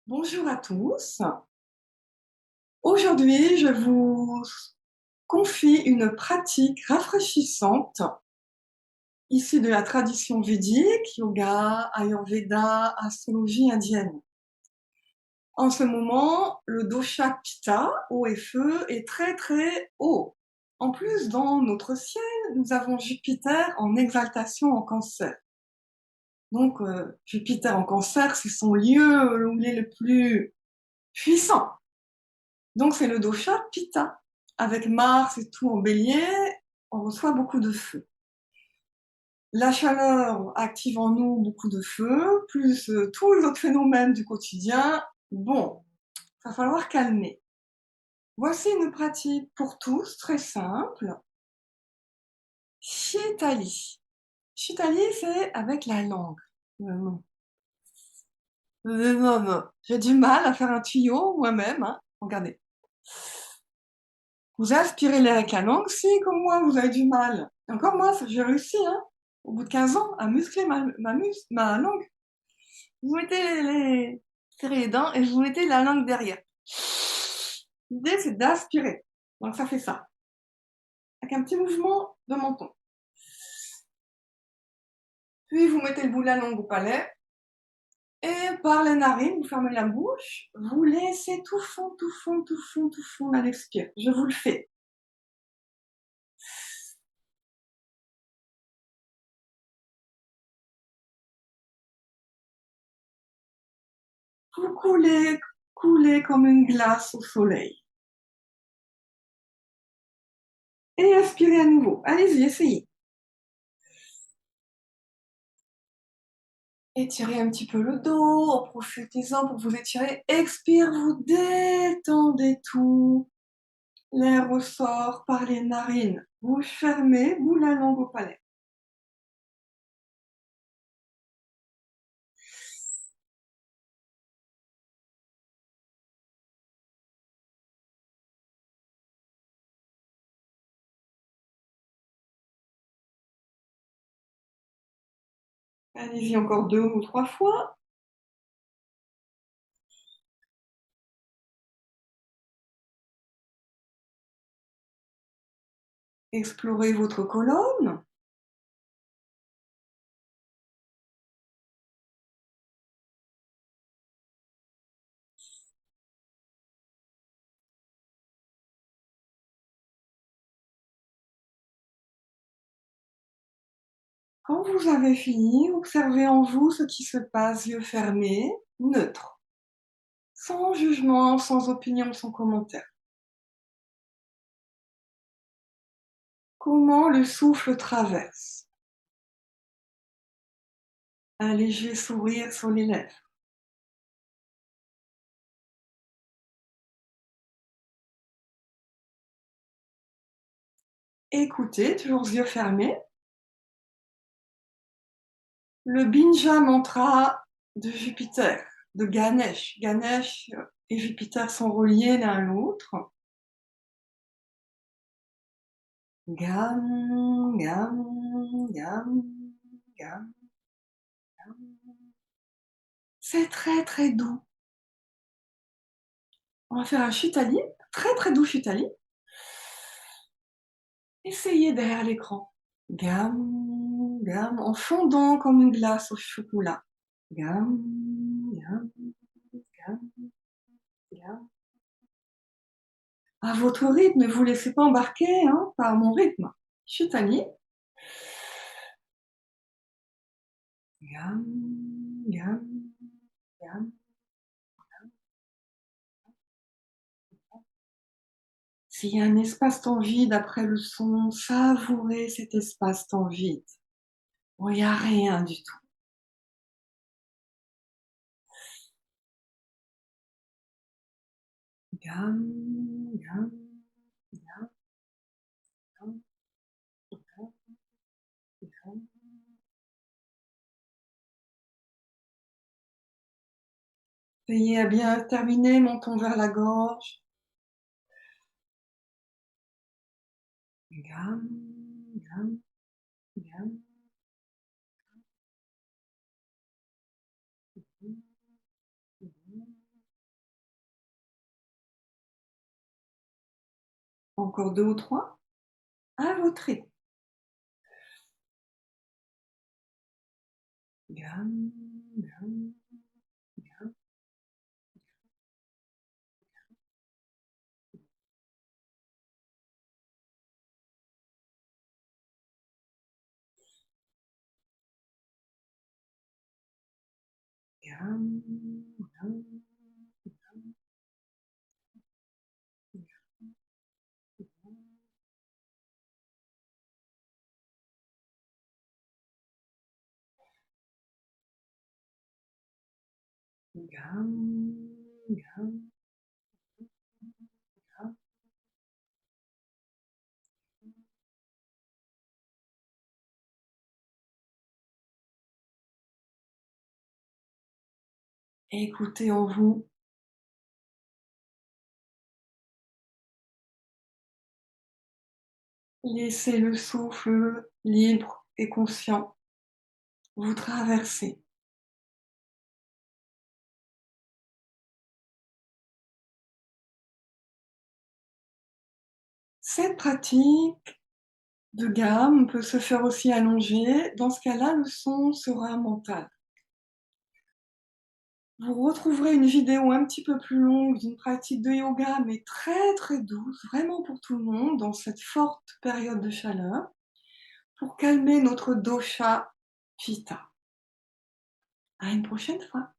Bonjour à tous. Aujourd'hui, je vous confie une pratique rafraîchissante issue de la tradition védique, yoga, ayurveda, astrologie indienne. En ce moment, le dosha pitta, eau et feu, est très très haut. En plus, dans notre ciel, nous avons Jupiter en exaltation en Cancer. Donc, Jupiter en Cancer, c'est son lieu où il est le plus puissant. Donc c'est le dosha pitta. Avec Mars et tout en bélier, on reçoit beaucoup de feu. La chaleur active en nous beaucoup de feu, plus tous les autres phénomènes du quotidien. Bon, va falloir calmer. Voici une pratique pour tous, très simple. Shitali. Shitali, c'est avec la langue. Non. Non. J'ai du mal à faire un tuyau moi-même, hein. Regardez. Vous aspirez l'air avec la langue, si, comme moi, vous avez du mal. Encore moi, j'ai réussi, hein, au bout de 15 ans, à muscler ma langue. Vous mettez serrez les dents et vous mettez la langue derrière. L'idée, c'est d'aspirer. Donc ça fait ça. Avec un petit mouvement de menton. Puis vous mettez le bout de la langue au palais. Et par les narines, vous fermez la bouche. Vous laissez tout fond à l'expire. Je vous le fais. Vous coulez comme une glace au soleil. Et inspirez à nouveau. Allez-y, essayez. Étirez un petit peu le dos, en profitez-en pour vous étirer. Expire, vous détendez tout. L'air ressort par les narines. Bouche fermée, boule la langue au palais. Allez-y encore 2 ou 3 fois. Explorez votre colonne. Quand vous avez fini, observez en vous ce qui se passe, yeux fermés, neutre, sans jugement, sans opinion, sans commentaire. Comment le souffle traverse? Un léger sourire sur les lèvres. Écoutez, toujours yeux fermés, le Binja mantra de Jupiter, de Ganesh. Ganesh et Jupiter sont reliés l'un à l'autre. Gam, gam, gam, gam, gam. C'est très très doux. On va faire un chutali, très très doux chutali. Essayez derrière l'écran. Gam, gam, en fondant comme une glace au chocolat. Gam, gam, gam, gam. À votre rythme, ne vous laissez pas embarquer hein, par mon rythme. Chutali. Gam, gam, gam. S'il y a un espace-temps vide après le son, savourez cet espace-temps vide. Bon, il n'y a rien du tout. Gam, gam, gam, gam, gam, gam. Veillez à bien terminer, menton vers la gorge. Gam, gam, gam, gam, gam. Encore 2 ou 3. À votre rythme. Gam, gam, gam, gam, gam, gam, gam, gam. Écoutez en vous. Laissez le souffle libre et conscient vous traverser. Cette pratique de gamme peut se faire aussi allongée. Dans ce cas-là, le son sera mental. Vous retrouverez une vidéo un petit peu plus longue d'une pratique de yoga, mais très très douce, vraiment pour tout le monde, dans cette forte période de chaleur, pour calmer notre dosha pitta. À une prochaine fois.